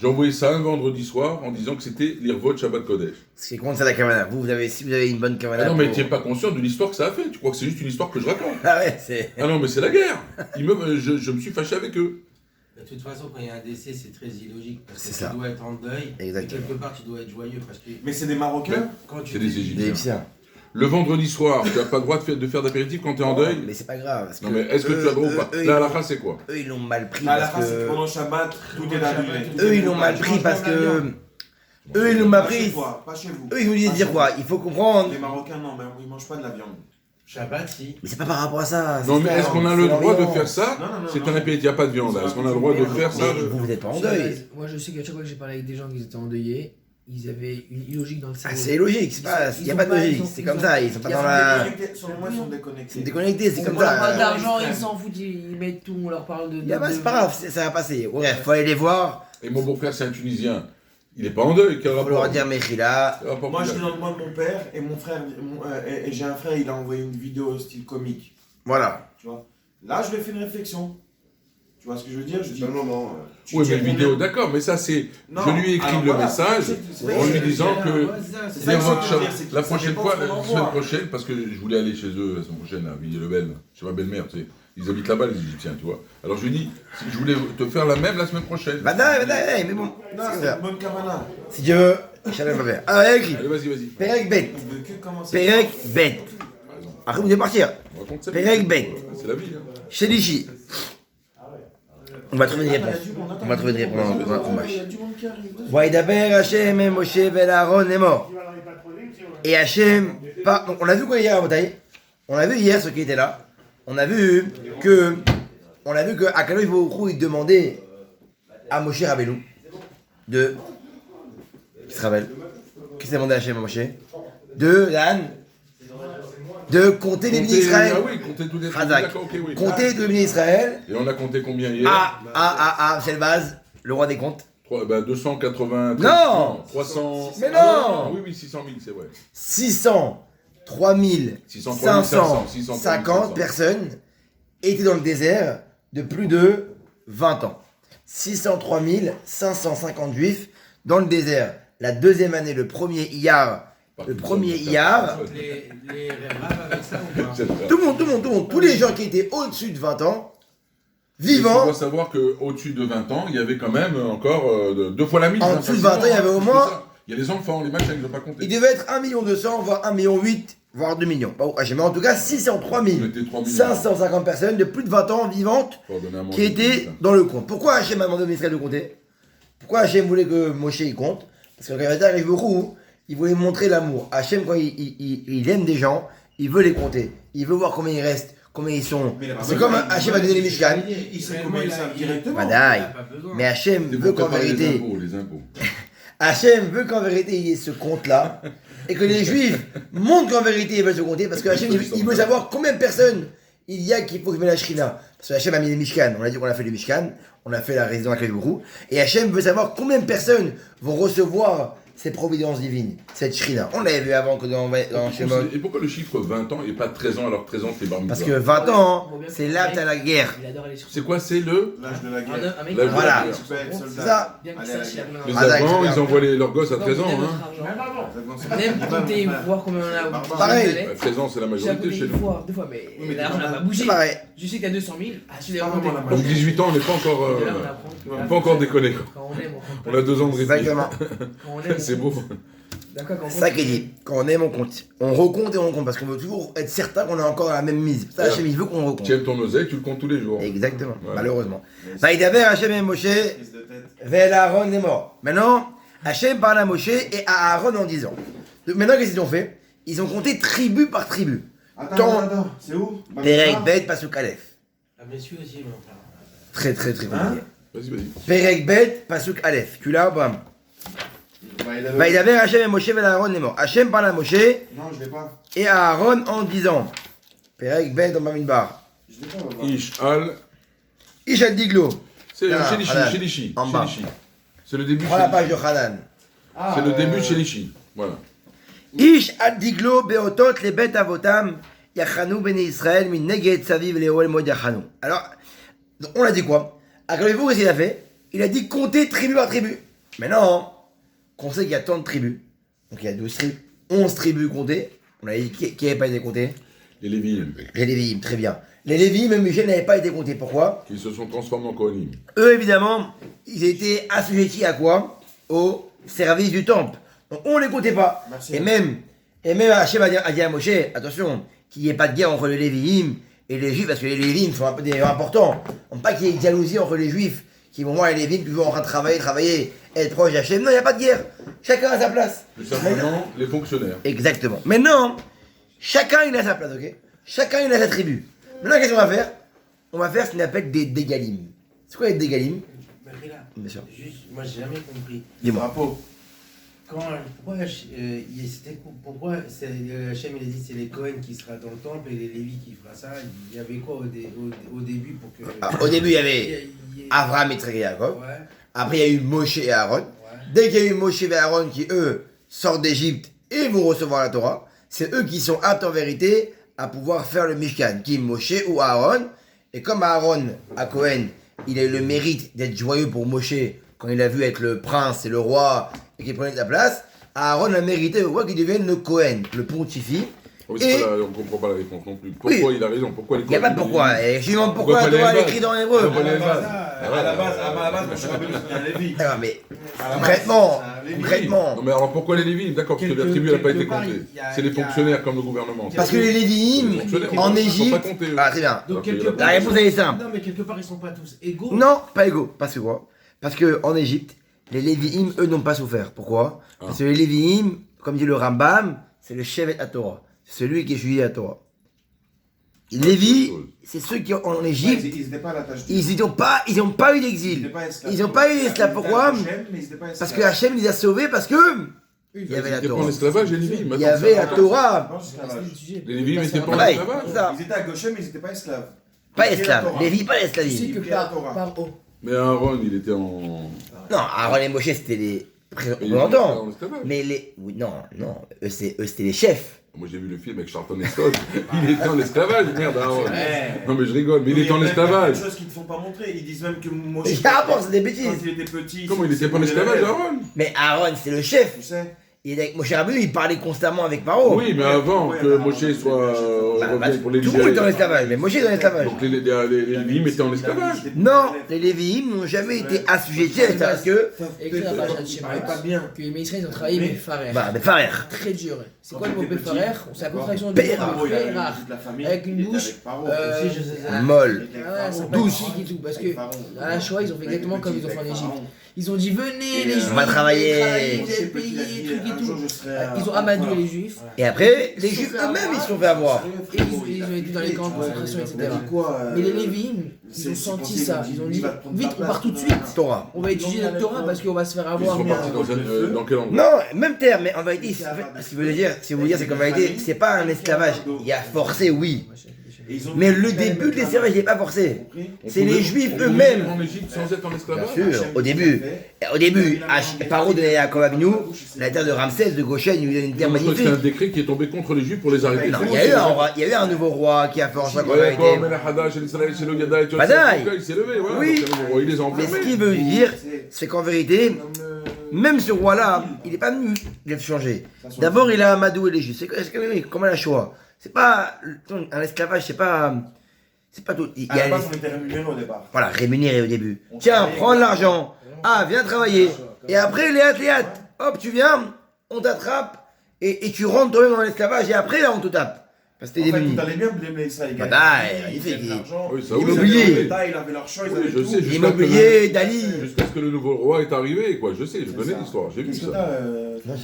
J'ai envoyé ça un vendredi soir en disant que c'était l'Irvot Shabbat Kodesh. Ce qui compte, c'est la kavana. Si vous avez une bonne kavana. Ah non, mais tu n'es pas conscient de l'histoire que ça a fait. Tu crois que c'est juste une histoire que je raconte. Ah ouais, c'est. Ah non, mais c'est la guerre. Je me suis fâché avec eux. De toute façon, quand il y a un décès, c'est très illogique. Parce que C'est ça. tu dois être en deuil. Exactement. Et quelque part, tu dois être joyeux. Parce que Mais c'est des Marocains. quand tu C'est des Des Égyptiens. Égyptiens. Le vendredi soir, tu n'as pas le droit de faire d'apéritif quand tu es en deuil. Mais c'est pas grave. Parce Non, que mais est-ce que tu as le droit ou pas La halakha, c'est quoi? eux, ils l'ont mal pris. À la Parce fin, c'est que que. pendant Shabbat, tout est annulé. Eux, ils l'ont mal pris parce que. Eux, ils l'ont mal Pas chez pris. toi, pas chez vous. Eux, ils voulaient dire quoi? Il faut comprendre. Les Marocains, non, mais ils mangent pas de la viande. Shabbat, si. Mais c'est pas par rapport à ça. Non, mais est-ce qu'on a le droit de faire ça? Non, non, non, C'est non. un apéritif, il n'y a pas de viande. Est-ce qu'on a le droit de faire ça? Mais vous n'êtes pas en deuil. Moi, je sais qu'à chaque fois que j'ai parlé avec des gens qui étaient endeuillés, ils avaient une illogique dans le cerveau. Ah, c'est logique. Il n'y a pas de logique. C'est comme ça. Ils sont pas dans la. Selon moi, ils sont déconnectés. C'est déconnecté. C'est comme On leur parle ça. d'argent, ils s'en foutent, ils mettent tout, on leur parle de. C'est pas grave. Ça va passer. Ouais, faut aller les voir. Et mon beau-frère, c'est un Tunisien. Il n'est pas en deuil. Quel Faut rapport? leur dire Mechila. Quel rapport Moi, qu'il a? j'étais dans le mois de mon père et mon frère, et j'ai un frère, il a envoyé une vidéo style comique. Voilà. Tu vois. Là, je lui ai fait une réflexion. Tu vois ce que je veux dire? Je dis. C'est le moment. tu Oui, tiens mais une combien- vidéo, d'accord, mais ça, c'est. Non, Je lui ai écrit alors le voilà, message c'est- en lui disant que. C'est Il ça y a que votre je chat. veux dire, c'est que La ça prochaine dépend fois, de ce qu'on la envoie. semaine prochaine, parce que je voulais aller chez eux la semaine prochaine, à Villiers-le-Bel, chez ma belle-mère, tu sais. Ils habitent là-bas, les Égyptiens, tu vois. Alors je lui dis, si je voulais te faire la même la semaine prochaine. Mais bon. Non, c'est une bonne cavana. Si Dieu veut, Shalom va faire. Ah, écrit. Allez, vas-y. Perek Bet. On veut que commencer. Perek Bet. Par exemple. Après, vous devez partir. On raconte ça. Perek Bet. C'est la vie. Hein. Chez Lichi. On va trouver une réponse. On va trouver une réponse dans le combat. Il y a du monde qui arrive. Waidaber Hachem et Moshe ben Aaron est mort. Et Hachem, donc on a vu quoi hier à Bataille? On a vu hier ceux qui étaient là. On a vu que Akadosh Baruch Hu, il demandait à Moshe Rabbeinu de. Qui se rappelle? Qui s'est demandé à Hachem à Moshe? De compter les bénis d'Israël. Ah oui, compter tous les trucs. Razak. D'accord, ok, oui. Compter tous les bénis d'Israël. Et on a compté combien hier? C'est le base, le roi des comptes. 280. Non 300. Mais non Ah oui, 600 000, c'est vrai. 603 550 550 personnes étaient dans le désert de plus de 20 ans. 603 550 juifs dans le désert. La deuxième année, le premier Iyar. Le premier Iyar. Les raves avec ça ou pas? Tout le monde. Tous les gens qui étaient au-dessus de 20 ans, Il vivants. faut savoir qu'au-dessus de 20 ans, il y avait quand même encore deux fois la mise. En dessous de 20 ans, il y avait au moins. Il y a les enfants, les machins, ils n'ont pas compté. Il devait être 1 200 000, voire 1 800 000, voire 2 millions. Pas au HM, mais en tout cas, 603 On était 3 millions. 550 personnes de plus de 20 ans vivantes Pour donner à manger, qui étaient dans le compte. Pourquoi Hachem a demandé au Israël de compter? Pourquoi Hachem voulait que Moshe y compte? Parce que quand il arrive beaucoup, il voulait montrer l'amour. Hachem, quand il aime des gens, il veut les compter. Il veut voir combien il reste, combien ils sont. C'est comme Hachem a donné les Mishkan. Il sait comment ils savent directement. Badaï. Mais Hachem C'est veut pour qu'en préparer vérité. les impôts. Hachem veut qu'en vérité il y ait ce compte-là et que les Juifs montrent qu'en vérité ils veulent se compter parce que Hachem il veut savoir combien de personnes il y a qu'il faut que je mette la Shrina. Parce que Hachem a mis les Mishkan, on a dit qu'on a fait les Mishkan, on a fait la résidence avec les Gourou et Hachem veut savoir combien de personnes vont recevoir ces providences divines, cette Shrina. On l'avait vu avant que dans Shemot. Et pourquoi le chiffre 20 ans et pas 13 ans alors que 13 ans c'est bar mitzvah? Parce que 20 ans, c'est l'apte à la guerre. Il adore aller sur C'est quoi? C'est le. L'âge de la guerre. Un mec, L'âge de la Voilà. guerre. Tu peux être soldat. C'est ça. bien qu'il Allez, sache, il a allez. plein Les Ah, Afghans, d'accord. ils envoient leurs gosses à Non, 13 ans. on aime Hein. notre argent. On aime compter, voir combien on a. Pareil. 13 ans, c'est la J'ai majorité compté chez une nous. fois, deux fois, mais mais l'argent n'a pas C'est bougé. pareil. Je sais qu'il y a 200 000. Ah, je l'ai Pas raconté. vraiment la Donc 18 ans, on n'est pas encore. De là, on apprend. On peut encore déconner. Quoi. Quand on aime, on On a 2 ans de répit. Exactement. Quand on aime, C'est beau. D'accord, quand on C'est ça qu'il dit. Quand on aime, on compte. On recompte et on compte parce qu'on veut toujours être certain qu'on est encore à la même mise. Ça, Hachem, il veut qu'on recompte. Tu aimes ton oseille, tu le comptes tous les jours. Exactement, Voilà. malheureusement. Vaïdaber Hachem et Moshe, Prise de tête. Vel Aaron est mort. Maintenant, Hachem parle à Moshe et à Aaron en disant. Donc maintenant, qu'est-ce qu'ils ont fait? Ils ont compté tribu par tribu. Attends. C'est où? Perek Bet Pasuk Aleph. Ah, monsieur aussi, mon frère. Très compliqué. Vas-y. Perek Bet Pasuk Aleph. Tu l'as, bam. Vaïdaber Hachem et Moshe Vel Aaron est mort. Hachem parle à Moshe Non, je l'ai pas. et à Aaron en disant. Perek Bet dans Bamidbar. Je l'ai pas. on va voir. Ish, Al. Ishal Diglo. C'est Ah, chez Lichi, voilà. chez Lichi. En chez bas. Lichi. C'est le début Prends chez la page Lichi. de Hanan. C'est le début chez Lichi. Voilà. Ish al diglo beotot le bet avotam yachanu bene Israël min neget saviv leoel mod yachanu. Alors, on a dit quoi? Accordez-vous qu'est-ce qu'il a fait? Il a dit compter tribu par tribu. Maintenant, qu'on sait qu'il y a tant de tribus, donc il y a 11 tribus comptées, on a dit qui n'avait pas été compté? Les Lévi'im, Les Lévi'im, très bien. Les Lévi'im, même Michel, n'avaient pas été comptés. Pourquoi? qui se sont transformés en Kohanim. Eux, évidemment, ils étaient assujettis à quoi? Au service du temple. Donc on ne les comptait pas. Merci. Et même Hachem a dit à Moshe, attention, qu'il n'y ait pas de guerre entre les Lévi'im et les Juifs, parce que les Lévi'im sont un peu des importants. On ne pas qu'il y ait jalousie entre les Juifs, qui vont voir les Lévi'im toujours en train de travailler, être proche d'Hachem. Non, il n'y a pas de guerre. Chacun a sa place. Plus simplement, les fonctionnaires. Exactement. Maintenant, chacun il a sa place, ok? Chacun il a sa tribu. Maintenant, qu'est-ce qu'on va faire? On va faire ce qu'on appelle des dégalim. C'est quoi les dégalim? Mais là, Bien sûr. juste, moi j'ai jamais compris. Dis-moi. Drapeau. Pourquoi Hachem il a dit c'est les Cohen qui sera dans le temple et les Lévi qui fera ça? Il y avait quoi au début pour que. Au début, il y avait Abraham et Jacob. Ouais, Après, il y a eu Moshe et Aaron. ouais. Dès qu'il y a eu Moshe et Aaron qui, eux, sortent d'Égypte et vont recevoir la Torah, c'est eux qui sont aptes en vérité à pouvoir faire le Mishkan, qui est Moshe ou Aaron. Et comme Aaron, à Cohen, il a eu le mérite d'être joyeux pour Moshe quand il a vu être le prince et le roi et qu'il prenait sa place, Aaron a mérité au roi qu'il devienne le Cohen, le pontifié. Oh, Et- on ne comprend pas la réponse non plus. Pourquoi il a raison? Pourquoi les Il n'y a pas de pourquoi. Et je lui demande pourquoi la Pourquoi Torah pas les est écrite dans l'hébreu. Pourquoi les bases? À la base, Moshe Rabbeinu, c'était un Lévi. Ah, mais À la base, concrètement, c'est un Lévi. concrètement, Non mais alors pourquoi les Lévi'im? D'accord, parce que la tribu n'a pas été Quelque part, comptée. il y a- C'est les il y a- fonctionnaires comme le gouvernement. parce que les Lévi'im, Les fonctionnaires, en ils sont Égypte, pas comptés, eux. ah très bien. Donc, Donc, quelque il a- part, La réponse elle est simple. Non, mais quelque part, ils sont pas tous égaux. Non, pas égaux. Parce que quoi? Parce que en Égypte, les Lévi'im, eux, n'ont pas souffert. Pourquoi? Parce que les Lévi'im, comme dit le Rambam, c'est le chef à Torah. C'est celui qui est juillet à Torah. Les Lévi, c'est ceux qui en Ouais, Égypte, ils n'étaient pas à la tâche du. ils n'ont pas eu Ils d'exil. n'étaient pas esclaves. Ils n'ont pas eu d'esclaves. Pourquoi? Ils étaient Hachem, mais ils n'étaient pas Parce esclaves. que Hachem les a sauvés parce que il y avait la Ils étaient pas en Torah. esclavage, les Lévi'im. Il y avait la Torah. Non, c'est esclavage. Les Lévi'im n'étaient pas en Ouais, esclavage. c'est ça. Ils étaient à Goshen, mais ils n'étaient pas esclaves. Pas Ils étaient la esclaves. Torah. Lévi, pas Tu sais esclavisme. que Il y a la par Torah. haut. Mais Aaron, il était en. Non, Aaron et Moshe, c'était les Il était représentants. en esclavage. Mais les. Oui, non, eux, c'était les chefs. Moi j'ai vu le film avec Charlton Heston. Il était en esclavage, merde, Aaron. Ouais. Non mais je rigole, mais il Oui, était en y a esclavage. des choses qu'ils ne te font pas montrer. Ils disent même que Moshe. Il y a rapport, c'est des Quand bêtises. il était petit. Comment il était pas en esclavage, Aaron? Mais Aaron, c'est le chef. Tu sais. Et avec Moshe Rabbeinu, il parlait constamment avec Paro. Oui, mais avant Ouais, que bah, Moshe on- soit Bah, revienne pour les tout le monde est en esclavage, mais Moshe est en esclavage. Donc les Lévi'im étaient en esclavage. Non, les Lévi'im n'ont jamais été assujettis à l'esclavage parce que. Écrit dans la page de Shemot, pas bien. que les Israéliens ont travaillé Mais- mais Farer. Bah, mais Farer. Très dur. C'est quoi le Quand mot il était Farer? petit, C'est la contraction de Pérar. Pérar. Avec une bouche, Si, je sais ça. Molle. Ah ouais, Douce. sympathique et tout. Parce que à la Shoah, ils ont fait exactement comme ils ont fait en Égypte. Ils ont dit venez les On juifs, va travailler. vous allez payer, truc et tout. Ils ont amadoué les juifs. Et après, les juifs eux-mêmes, ils se sont fait avoir. Et ils ont été dans les camps de concentration, etc. Mais les Lévi'im, ils ont senti ça. Ils ont dit vite, on part tout de suite. Torah. On va étudier notre Torah parce qu'on va se faire Ils avoir. sont mais, partis dans quel endroit? Non, même terme, mais en vérité, en fait, ce qu'il veut dire, c'est qu'en vérité, c'est pas un esclavage. Il y a forcé, oui. Mais le début de l'esclavage, il n'est pas forcé. C'est les juifs On pouvait eux-mêmes. vivre en Égypte sans être en Bien esclavage? sûr, au début. Paro donnait à Jacob Avinu la terre de Ramsès, de Goshen, il lui donne une terre Je crois que c'est un magnifique. décret qui est tombé contre les Juifs pour les arrêter. Non, il y a eu un roi, il y a eu un nouveau roi qui a fait en sorte qu'on a été. Badaï. Il s'est levé, voilà. Oui. Donc, le nouveau roi, il les a Mais ce enfermés. qu'il veut dire, c'est qu'en vérité, même ce roi-là, il n'est pas venu les changer. D'abord, il a amadoué les Juifs. C'est comme la Shoah. C'est pas un esclavage, c'est pas tout. Il y À la a base, on était rémunérés au départ. voilà, rémunéré au début. Tiens, prends de l'argent. Ah, viens travailler. Et après, Léat, hop, tu viens, on t'attrape et tu rentres toi-même dans l'esclavage. Et après, là, on te tape. Parce que En t'es fait, début. tout allait bien, blâmer ça, les gars. Badaï, Ils il fait- avaient de l'argent. Oui, ça, Ils oui. avaient Immobilier. leur état, ils avaient leur choix, ils Oui, avaient je tout. sais, jusqu'à Immobilier, Dali. Jusqu'à ce que le nouveau roi est arrivé, quoi. Je sais, je connais ça. l'histoire, j'ai vu Qu'est-ce que ça. t'as Non,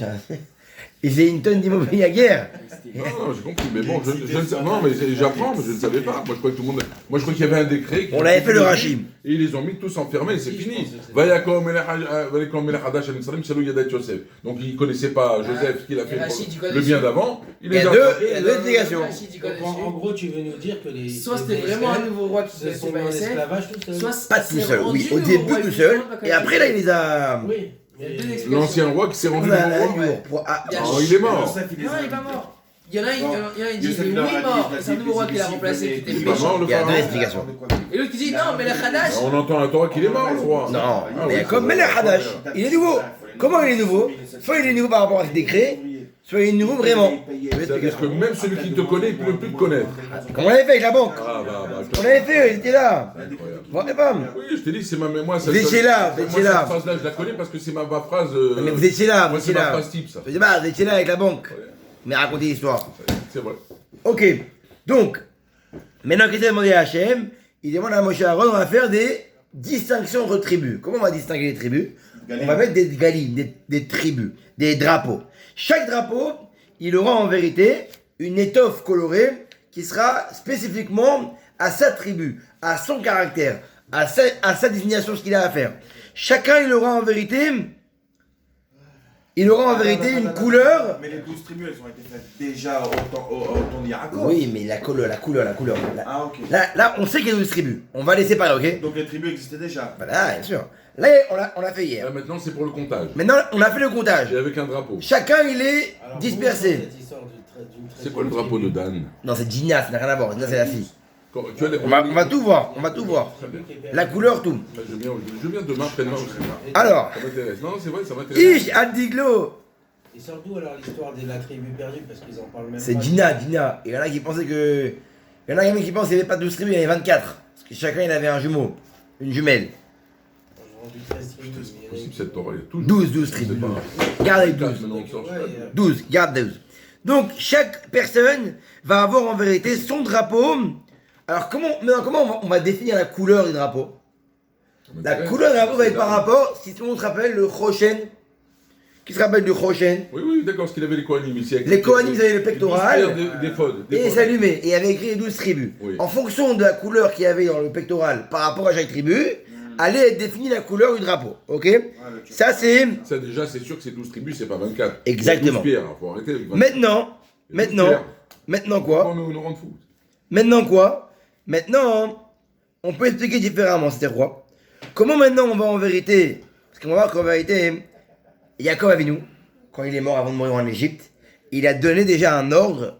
ils faisaient une tonne d'immobilier à guerre. Non, non, j'ai compris, mais bon, je ne sais non, mais j'apprends, mais je ne savais pas. Moi, je croyais que tout le monde. Moi, je croyais qu'il y avait un décret. On l'avait fait le rachim. Et ils les ont mis tous enfermés, c'est Si, je fini. pense que c'est- Vayakom el Hadash al Mitzrayim, Shalou Yadat Yosef. Donc, ils ne connaissaient pas Joseph, ce qu'il a fait Et Rachid, tu pour connais le bien ça. d'avant. Il y a deux délégations. En gros, tu veux nous dire que les. Soit les c'était vraiment un Israéliens nouveau roi qui se sont mis en connaissait, esclavage tout seul. soit Pas tout c'est seul, oui. rendu Au au début roi tout du seul. monde, pas Et après, là, il les a. Oui. Il y a deux mais- explications. L'ancien roi qui s'est rendu On a nouveau roi. pour- ah, Il y a- Oh, il est mort. Joseph, il les Non, a il est pas invités. mort. Il y en a, il dit oui, mort, c'est un nouveau roi qui l'a remplacé, qui était Il est pas méchant. mort, le Il y a deux pharaon. explications. Et l'autre qui dit non, mais le Hadash. On entend à la Torah qu'il est mort, le roi. Non, Ah mais oui, comme c'est Melech vrai. Hadash, il est nouveau. Comment il est nouveau? Soit il est nouveau par rapport à ce décret, soit il est nouveau vraiment. C'est-à-dire que même celui qui te connaît, il ne peut plus te connaître. Comme on l'avait fait avec la banque. Ah, On l'avait fait, il était là. c'est incroyable. Vous voyez pas? Oui, je te dis, c'est ma mémoire. Vous étiez là, vous étiez là. Cette phrase-là, je la connais parce que c'est ma phrase. Mais vous étiez là, vous Moi, c'est étiez ma là. phrase type, ça. Je dis, bah, vous étiez là avec la banque. Ouais, Mais racontez l'histoire. c'est vrai. Ok, donc, maintenant qu'il a demandé à Hachem, il demande à Moshe Aaron, on va faire des distinctions entre tribus. Comment on va distinguer les tribus? On va mettre des galim, des tribus, des drapeaux. Chaque drapeau, il aura en vérité une étoffe colorée qui sera spécifiquement à sa tribu, à son caractère, à sa désignation, ce qu'il a à faire. Chacun, il aura en vérité une couleur. Mais les 12 tribus, elles ont été faites déjà au temps d'Yaakov. Oui, mais la couleur. Ah, ok. Là, on sait qu'il y a 12 tribus. On va les séparer, ok? Donc les tribus existaient déjà. Voilà, bien sûr. Là, on l'a fait hier. Là, maintenant, c'est pour le comptage. Maintenant, on a fait le comptage. Et avec un drapeau. Chacun, il est Alors, dispersé. cette histoire d'une C'est quoi le drapeau de Dan? Non, c'est Gina, ça n'a rien à voir. Gina, c'est la fille. Tu as les- On va tout voir, on va tout voir. La couleur, tout. Je viens demain, après-demain aussi. Alors, Ça m'intéresse. Non, c'est vrai, ça m'intéresse. Ish Adiglo, Et surtout alors l'histoire de la tribu perdue parce qu'ils en parlent même c'est pas. Gina. Il y en a qui pensaient que. Il y en a qui pensent qu'il n'y avait pas 12 tribus, il y en avait 24. Parce que chacun, il avait un jumeau, une jumelle. Ils ont rendu 13 tribus. Putain, c'est possible cette Torah. Il y a toujours. 12 tribus. Garde les 12. Maintenant, on sort, je sais pas. 12, garde 12. Donc, chaque personne va avoir en vérité son drapeau. Alors, comment on va définir la couleur du drapeau? La couleur du drapeau va être par rapport, si tout le monde se rappelle, le Choshen. Qui se rappelle du Choshen? Oui, d'accord, parce qu'il avait les Kohanim ici. avec Les Kohanim, ils avaient le pectoral. Des fodes. Et ils s'allumaient. Et il y avait écrit les 12 tribus. Oui. En fonction de la couleur qu'il y avait dans le pectoral par rapport à chaque tribu, allait être définie la couleur du drapeau. Ok? Ça, c'est. Ça, déjà, c'est sûr que c'est 12 tribus, c'est pas 24. Exactement. Il y a 12 pierres, faut arrêter. avec 24. Maintenant quoi? On nous rend fous. Maintenant quoi? Maintenant, on peut expliquer différemment, c'était quoi? Comment maintenant on va en vérité? Parce qu'on va voir qu'en vérité, Yaakov Avinu, quand il est mort avant de mourir en Égypte, il a donné déjà un ordre.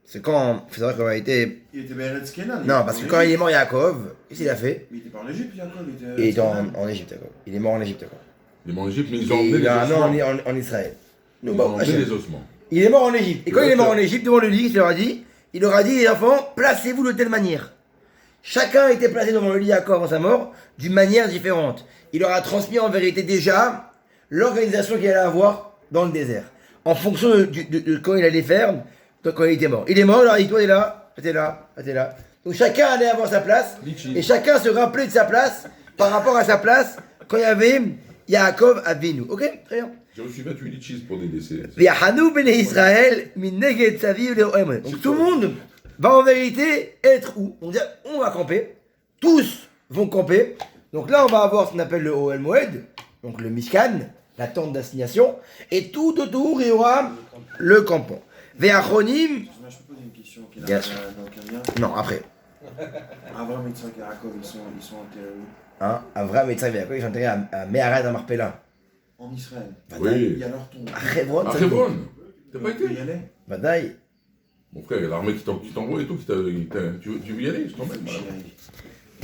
C'est quand, il faut savoir qu'en vérité, Il était bien Eretz Kenan. non, parce que quand il est mort Yaakov, qu'est-ce qu'il a fait? Mais il était pas en Égypte, Yaakov. Il est en Égypte, Yaakov. Il est mort en Égypte, Yaakov. Il est mort en Égypte, mais ils Et ont emmené il les a un an ossements. en Israël. Ils Nous, ont bon, emmené Hachem. les ossements. Il est mort en Égypte. Et quand il est mort en Égypte, devant le lit, il leur a dit, les enfants, placez-vous de telle manière. Chacun était placé devant le lit Yaakov avant sa mort, d'une manière différente. Il leur a transmis en vérité déjà l'organisation qu'il allait avoir dans le désert. En fonction de quand il allait faire, quand il était mort. Il est mort, il leur a dit, toi t'es là, t'es là, t'es là. Donc chacun allait avoir sa place, Litchi. et chacun se rappelait de sa place par rapport à sa place quand il y avait Yaakov Avinu. Ok? Très bien. J'ai reçu 28 litchis pour des décès. V'yahanou b'nei Israël min neged saviv le'ohem. Donc tout le monde va en vérité être où? On va camper. Tous vont camper. Donc là, on va avoir ce qu'on appelle le Ohel Moed, donc le Mishkan, la tente d'assignation. Et tout autour, il y aura le campement. V'yachonim. Je peux poser une question qui n'a Bien sûr. aucun lien. Non, après. Abraham et Yitzhak et Yaakov, ils sont enterrés où? Hein, Avram et Yitzhak et Yaakov, ils sont enterrés à Meharat à Marpella. En Israël. Oui. Il y a leur tombe. À Hebron, À ça me dit. Hebron. T'as pas Tu peux été? y aller? Vadaï. Mon frère, il y a l'armée qui t'envoie et tout. Tu veux y aller? Je t'emmène. J'y voilà. aille.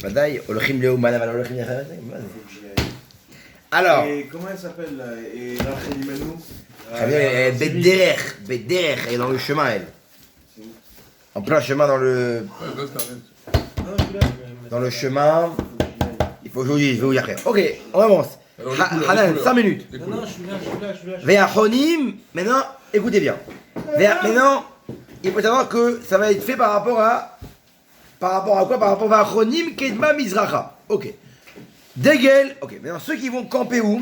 Vadaï. Olchim Leoman, Aval Olchim Yacharat. Faut que j'y aille. Alors. Et comment elle s'appelle là? Et Rachel Imenu? Très bien, Bederer, elle est dans le chemin, elle. En plein chemin dans le Ouais, reste, arrête. Non, je suis là, je vais dans le chemin. Faut que j'y aille. Il faut que je vous dise après. Ok, on avance. Alors, les couleurs, Hanan, les couleurs. 5 minutes. Les Non, couleurs. non, je suis là. Ve'achonim, maintenant, écoutez bien. Maintenant, il faut savoir que ça va être fait par rapport à quoi? Par rapport à Ve'achonim Kedma Mizracha. Ok. Degel, ok. Maintenant, ceux qui vont camper où?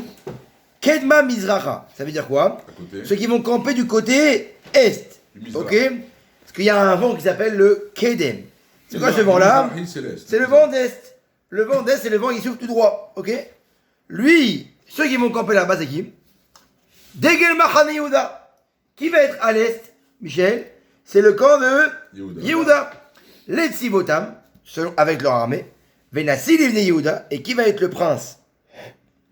Kedma Mizracha. Ça veut dire quoi? À côté. Ceux qui vont camper du côté est. Du Mizrach. Ok? Parce qu'il y a un vent qui s'appelle le Kedem. C'est quoi ce vent-là? C'est le vent d'est. Le vent d'est, c'est le vent qui souffle tout droit. Ok? Lui, ceux qui vont camper là-bas, c'est qui? Degel Machane Yehuda. Qui va être à l'est, Michel? C'est le camp de Yehuda. Les Tzivotam, avec leur armée. Venassi Livne Yehuda. Et qui va être le prince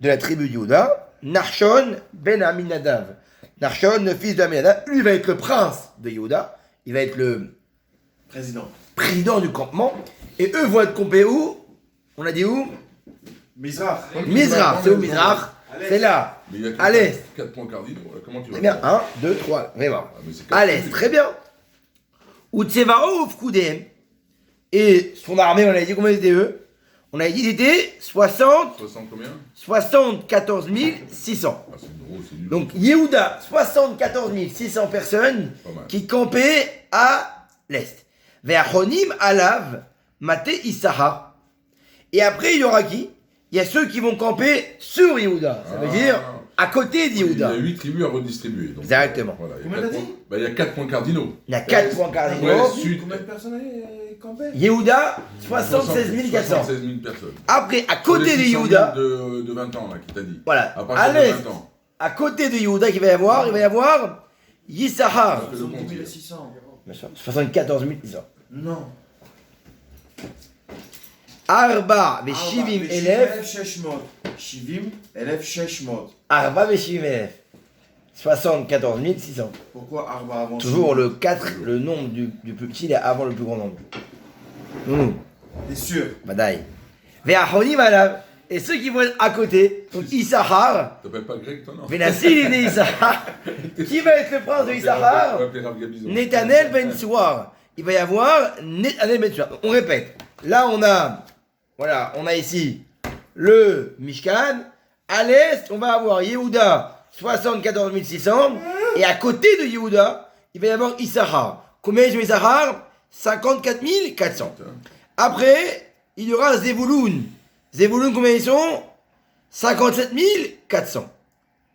de la tribu de Yehuda? Nachshon ben Aminadav. Nachshon, le fils de Aminadab, lui va être le prince de Yehuda. Il va être le président du campement. Et eux vont être campés où? On a dit où? Mizrach. Mizrach, c'est où Mizrach? C'est là. Mais il y a À l'est. 4 points cardinaux. Comment tu vas Très bien, faire 1, 2, 3, vraiment. Ah, mais c'est quatre À l'est, très bien. Utsevao Ufkudem. Et son armée, on avait dit combien c'était eux? On avait dit c'était 60 combien 74 600. Ah, c'est gros, c'est nul. Donc Yehuda, 74 600 personnes Pas mal. qui campaient à l'est. Ve'achonim alav mate Issachar. Et après, il y aura qui? Il y a ceux qui vont camper sur Yehuda. Ça veut dire à côté Il y d'Yehuda. a 8 tribus à redistribuer. Donc, Exactement. Voilà, Combien t'as dit il y a 4 points cardinaux. Il y a 4 points cardinaux. Ouais, sud. Combien de personnes campaient? Yehuda, 76 400. 76 000 personnes. Après, à côté de 600 000 Yehuda, de 20 ans, là, qui t'a dit. voilà, À à partir de l'est, 20 ans. à côté de Yehuda qu'il va y avoir, il va y avoir Yissachar. Ça fait le compte, 600. 74 600. Non. Arba, Veshivim Elef. 70 אלף 600. Arba, Veshivim Elef. 74 600. Pourquoi Arba avant Toujours le 4, le nombre du plus petit, il est avant le plus grand nombre. T'es sûr? Badaï. Ve'achonim alav. Et ceux qui vont être à côté, donc Issachar, T'appelles pas grec, toi, non Vénassil de Issachar. Qui va être le prince de Issachar? On va appeler Rav Gabizon. Netanel Ben Suar. Il va y avoir Netanel Ben Suar. On répète. Là, on a ici le Mishkan. À l'est, on va avoir Yehuda, 74 600. Et à côté de Yehuda, il va y avoir Issachar. Combien ils ont Issachar? 54 400. Après, il y aura Zevulun. Zevulun, combien ils sont? 57 400.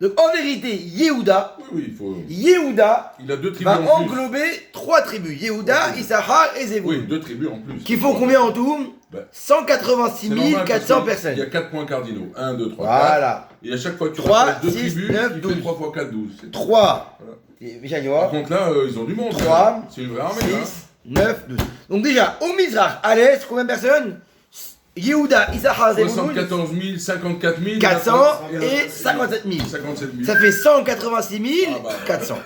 Donc en vérité, Yehuda, Oui, il faut. Yehuda Il a 2 tribus va en plus. englober 3 tribus. Yehuda, Issachar et Zevulun. Oui, 2 tribus en plus. Qui font combien en tout? Bah, 186 c'est normal, 400 parce que personnes. Il y a 4 points cardinaux. 1, 2, 3, 4. Voilà. Et à chaque fois que tu 3, rapproches 2 6, tribus, 9, il 12. fait 3 fois 4, 12. C'est 3. Voilà. Michel, tu Par vois? contre, là, ils ont du monde. 3, là. C'est une vraie armée, 6, là. 9, 12. Donc déjà, au Mizrach, à l'est, combien de personnes? Yehuda, Issachar, Zevulun, 74 000, 54 000. 400 et 57 000. 57 000. Ça fait 186 400.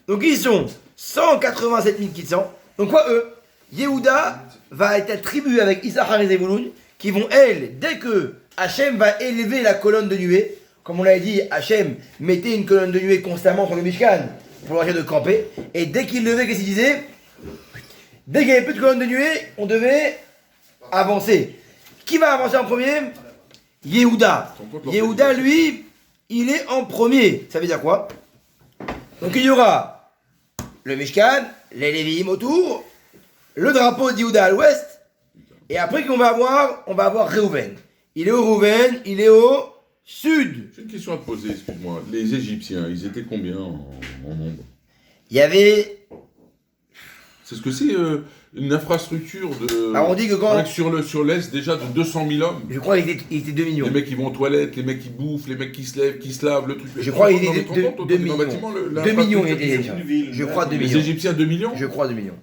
Donc ils sont 187 400. Donc quoi eux? Yehuda va être attribué avec Issachar et Zevulun qui vont, elles, dès que Hachem va élever la colonne de nuée, comme on l'avait dit, Hachem mettait une colonne de nuée constamment sur le Mishkan pour l'arrêter de camper, et dès qu'il levait, qu'est-ce qu'il disait? Dès qu'il n'y avait plus de colonne de nuée, on devait avancer. Qui va avancer en premier? Yehuda. Yehuda, lui, il est en premier. Ça veut dire quoi? Donc il y aura le Mishkan, les Lévi'im autour, le drapeau de Yehuda à l'ouest, et après qu'on va avoir, on va avoir Réhouven. Il est au Réhouven, il est au sud. J'ai une question à te poser, excuse-moi. Les Égyptiens, ils étaient combien en nombre? Il y avait... C'est ce que c'est une infrastructure de. Alors on dit que quand... Avec sur l'Est, déjà de 200 000 hommes. Je crois qu'il était 2 millions. Les mecs qui vont aux toilettes, les mecs qui bouffent, les mecs qui se lèvent, qui se lavent, le truc. Je crois qu'il Non, mais était tu te rends compte, 2 toi, millions. dans le bâtiment, 2 millions il était l'infrastructure, déjà. Je crois 2 Les millions. Égyptiens, 2 millions. Je crois 2 millions.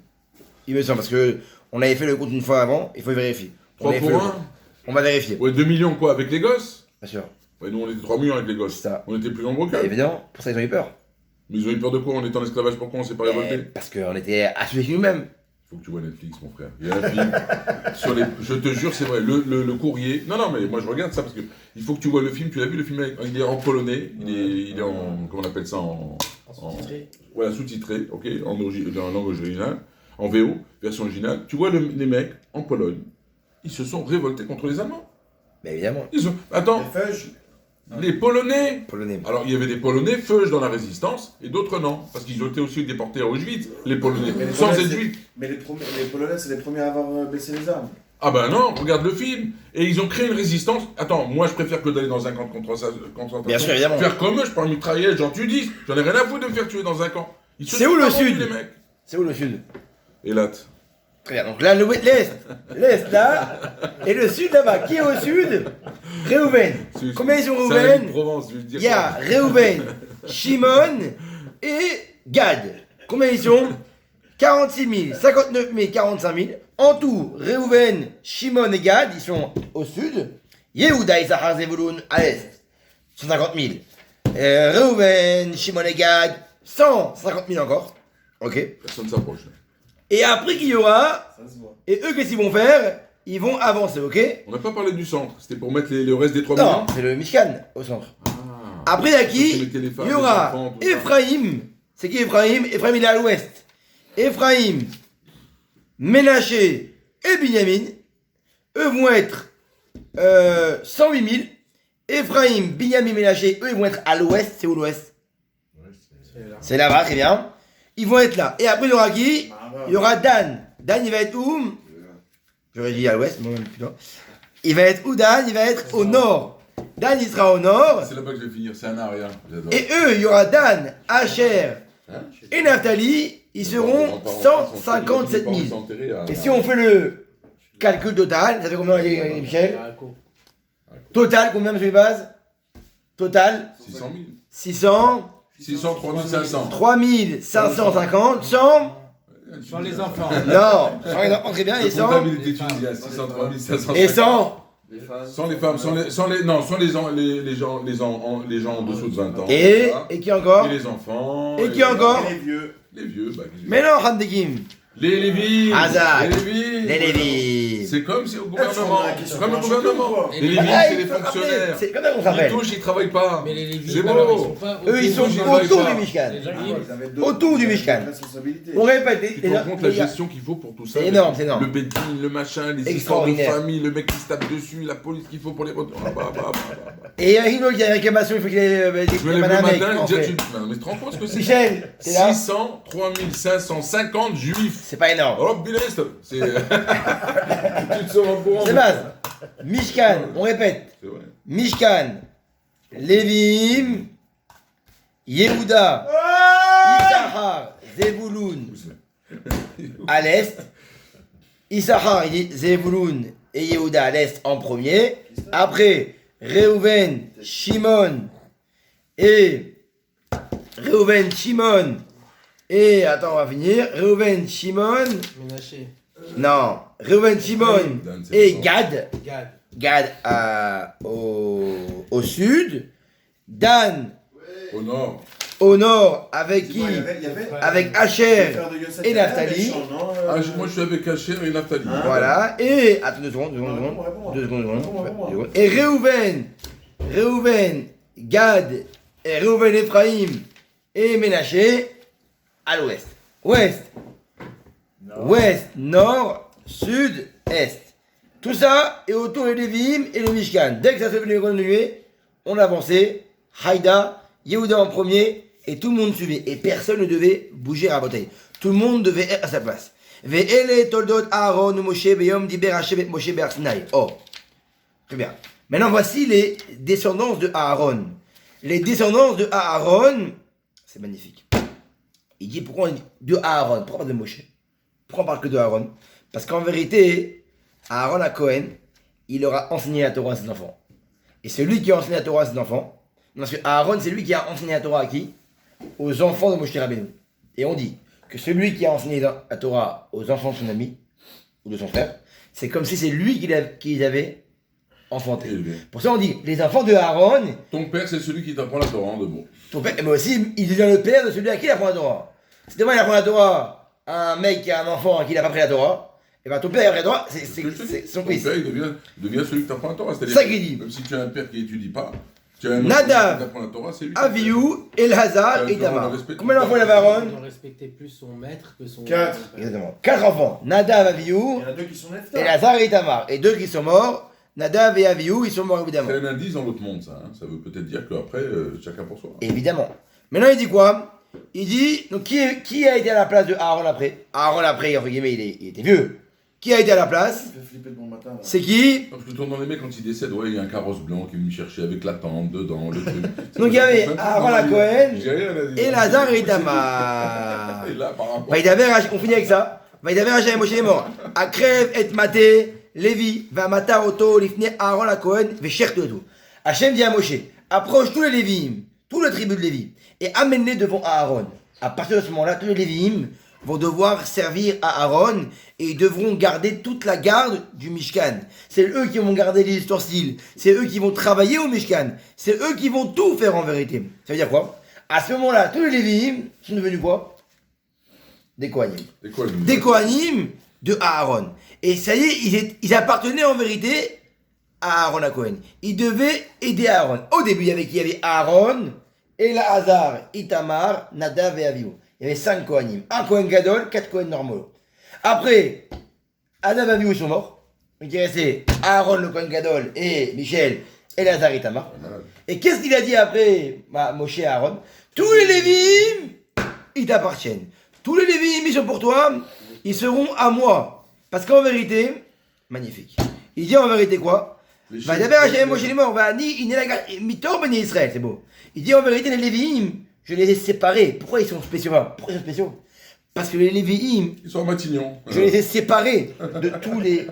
Il me semble, parce que on avait fait le compte une fois avant, il faut vérifier. On 3 avait fait pour le 1. compte. On va vérifier. Ouais, 2 millions quoi, avec les gosses? Bien sûr. Ouais, nous on était 3 millions avec les gosses. Ça. On était plus nombreux Bah, qu'eux. évidemment, pour ça ils ont eu peur. Mais ils ont eu peur de quoi? On était en esclavage, pourquoi on s'est pas révolté? Parce qu'on était assujettis nous-mêmes. Faut que tu vois Netflix, mon frère. Il y a un film sur les. Je te jure, c'est vrai. Le courrier. Non, mais moi je regarde ça parce que il faut que tu vois le film. Tu l'as vu le film? Il est en polonais. Il est en. Comment on appelle ça? Voilà, sous-titré. Ok. En langue originale. En VO, version originale. Tu vois les mecs en Pologne. Ils se sont révoltés contre les Allemands. Mais évidemment. Attends. Les Polonais. Polonais. Alors, il y avait des Polonais feuges dans la résistance et d'autres non. Parce qu'ils ont été aussi déportés à Auschwitz, les Polonais. Mais les sans Polonais, être juifs. Mais les Polonais, c'est les premiers à avoir baissé les armes. Ah ben non, regarde le film. Et ils ont créé une résistance. Attends, moi je préfère que d'aller dans un camp de concentration. Bien sûr, évidemment. Faire comme eux, je prends une mitraillette, j'en tue 10. J'en ai rien à foutre de me faire tuer dans un camp. C'est où le sud? les mecs. C'est où le sud? Et là, Très bien. Donc là, l'est là, et le sud là-bas. Qui est au sud? Réhouven. Combien ils ont Réhouven? Il y a Réhouven, Shimon et Gad. Combien ils sont? 46 000, 59 000, 45 000. En tout, Réhouven, Shimon et Gad, ils sont au sud. Yehuda, Issachar, Zevulun à l'est. 150 000. Reuven, Shimon et Gad, 150 000 encore. Ok. Personne ne s'approche. Et après qu'il y aura, Ça se voit. et eux, qu'est-ce qu'ils vont faire? Ils vont avancer, ok? On n'a pas parlé du centre. C'était pour mettre le reste des 3 Non, millions. c'est le Mishkan au centre. Ah. Après, il y a qui? Mettez les femmes, Il y les aura enfants, tout ça. Ephraim. C'est qui Ephraim? Ephraim, il est à l'ouest. Ephraim, Ménaché et Binyamin. Eux vont être 108 000. Ephraim, Binyamin, Ménaché, eux, ils vont être à l'ouest. C'est où l'ouest? C'est là-bas, très bien. Ils vont être là. Et après, il y aura qui? Il y aura Dan. Dan, il va être où? J'aurais dit à l'ouest, moi-même, putain. Il va être où, Dan? Il va être au nord. Dan, il sera au nord. C'est là-bas que je vais finir. C'est un aria. J'adore. Et eux, il y aura Dan, Asher Hein et Naphtali. Ils seront 157 000. Et si on fait le calcul total, ça fait combien, Michel? Total, combien, monsieur Baz? Total 600 000. 600, 600, 3500. 3550, 100. Sans les enfants. Non, 100 les enfants, très bien, et 100. Comptabilité tunisienne, 600, 3500. Et 100. Sans les femmes, sans les gens en dessous de 20 ans. Et qui encore? Et les enfants. Et qui encore? Les vieux. Les vieux, bah. Mais non, Hamdekim. Les Lévis. Hazak. Les Lévis. Les Lévis. C'est comme c'est au on gouvernement. a la C'est question comme le pour gouvernement. Et Les Lévis, Ah, c'est il les faut rappeler, fonctionnaires. c'est comme ça qu'on Ils s'appelle. touchent, ils travaillent pas. Mais les Lévites, C'est alors, ils beau. sont pas Eux, ils sont Ils travaillent autour pas. du Mishkan. Les Lévites. Ils avaient deux- Autour du ils avaient Mishkan. deux responsabilités. On répète. Tu te rends compte la gestion qu'il faut pour tout ça? C'est énorme, c'est énorme. Le bedding, le machin, les histoires de Extraordinaire. famille, le mec qui se tape dessus, la police qu'il faut pour les retours. Et il y a Hino qui a une réclamation, il faut qu'il ait des Je me lève le mec. matin, comment on déjà fait? tu. Non, mais tu te rends compte ce que c'est? Michel, c'est là? 600, 3550 juifs. C'est pas énorme. Oh, Bilest, c'est. Tu te sens en courant. C'est base. Mishkan, on répète. C'est vrai. Mishkan, Lévim, Yehuda, Issachar, Zevulun à l'est. Issachar, Zevulun et Yehuda à l'est en premier. Après, Reuven, Shimon et. Attends, on va finir. Reuven, Shimon. Ménaché. Non. Reuven, Shimon Dan, c'est et le Gad. Gad. Gad au sud. Dan Au nord. au nord avec qui? Il y avait Avec Asher. le frère de Yosef, et il y avait Naphtali. des chants, non, Ah, moi je suis avec Asher et Naphtali. Hein? Voilà. Et. Attends 2 secondes. Deux secondes. Et Reuven, Gad, et Reuven, Ephraim et Ménaché à l'ouest. Ouest, nord, sud, est. Tout ça est autour des Lévim et le Mishkan. Dès que ça se fait continuer, on avançait. Haïda, Yehuda en premier, et tout le monde suivait. Et personne ne devait bouger à la bataille. Tout le monde devait être à sa place. Ve'ele toldot Aaron ou Moshe beyom diber Hashem et Moshe be'ar Sinai. Oh, très bien. Maintenant, voici les descendances de Aaron. Les descendances de Aaron, c'est magnifique. Il dit pourquoi on dit de Aaron, pourquoi pas de Moshe? Pourquoi on parle que de Aaron? Parce qu'en vérité, Aaron à Cohen, il aura enseigné la Torah à ses enfants. Et celui qui a enseigné la Torah à ses enfants, parce que Aaron, c'est lui qui a enseigné la Torah à qui? Aux enfants de Moshe Rabbeinu. Et on dit que celui qui a enseigné la Torah aux enfants de son ami, ou de son frère, c'est comme si c'est lui qui les avait enfantés. Élevé. Pour ça, on dit, les enfants de Aaron, Ton père, c'est celui qui t'apprend la Torah en 2 mots. ton père, mais aussi, il devient le père de celui à qui il apprend la Torah. Si demain il apprend la Torah à un mec qui a un enfant à qui il n'a pas pris la Torah, et ben ton père a pris la Torah, c'est son Ton fils. père, il devient celui qui t'apprend la Torah. C'est ça qu'il dit. Même si tu as un père qui n'étudie pas, tu as un Nadav, qui t'apprend la Torah, c'est lui. Avihu, Elhazar et on Tamar. le respecte. Combien d'enfants il avait Aaron? Ils ont respecté plus son maître que son. 4. Exactement. 4 enfants. Nadav, Il Avihu, y en a deux qui sont neftas. Elhazar et Tamar. Et 2 qui sont morts. Nadav et Avihu, ils sont morts évidemment. C'est un indice dans l'autre monde, ça. Hein. Ça veut peut-être dire qu'après, chacun pour soi. Évidemment. Maintenant il dit quoi? Il dit, donc qui a été à la place de Aaron après? Aaron après, entre guillemets, il était vieux. Qui a été à la place? Il fait flipper de bon matin. là. C'est qui? Parce que dans les mecs, quand ils décèdent, ouais, il y a un carrosse blanc qui est venu me chercher avec la tente dedans, le truc. Donc il y avait Aaron la Cohen, J'ai rien à dire. et Lazare et Tamar. Et là, par rapport. On finit avec ça. Vaïdaver Hachem Moshe est mort. Akrev et Maté, Lévi, va Mata Oto, Lifne Aaron la Cohen, Vesher tout. Hachem dit à Moshe, approche tous les Lévim, tous les tribus de Lévi, et amène-les devant Aaron. À partir de ce moment-là, tous les Lévim vont devoir servir à Aaron et ils devront garder toute la garde du Mishkan. C'est eux qui vont garder les ustensiles, c'est eux qui vont travailler au Mishkan, c'est eux qui vont tout faire en vérité. Ça veut dire quoi? À ce moment-là, tous les Lévi'im sont devenus quoi? Des Kohanim. Des Kohanim de Aaron. Et ça y est, ils appartenaient en vérité à Aaron à Cohen. Ils devaient aider Aaron. Au début, il y avait Aaron, Elazar, Itamar, Nadav et Avihu. Il y avait 5 Kohanim. Un Kohen Gadol, 4 Kohen normaux. Après, Nadav et Avihu sont morts. Donc il restait Aaron le Kohen Gadol et Michel, Elazar et Itamar. Et qu'est-ce qu'il a dit après Moshe et Aaron? Tous les Lévi'im, ils t'appartiennent. Tous les Lévi'im, ils sont pour toi, ils seront à moi. Parce qu'en vérité, magnifique. Il dit en vérité quoi? C'est beau. Il dit en vérité, les Lévi'im, je les ai séparés. Pourquoi ils sont spéciaux? Parce que les Lévi'im, ils sont en Matignon. Je les ai séparés de tous les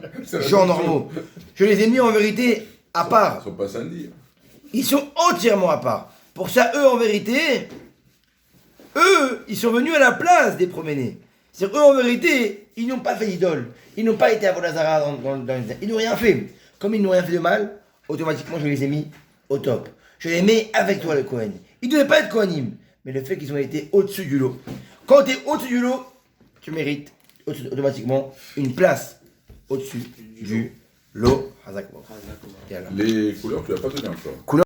gens normaux. Je les ai mis en vérité à part. Ils sont pas samedi. Ils sont entièrement à part. Pour ça, eux, en vérité, ils sont venus à la place des promenés. C'est-à-dire, eux, en vérité, ils n'ont pas fait d'idole. Ils n'ont pas été à Vodazara ils n'ont rien fait. Comme ils n'ont rien fait de mal, automatiquement, je les ai mis au top. Je les mets avec toi, le Kohen. Ils ne devaient pas être Kohanim, mais le fait qu'ils ont été au-dessus du lot. Quand tu es au-dessus du lot, tu mérites automatiquement une place au-dessus du lot. Les couleurs, tu l'as pas donné encore.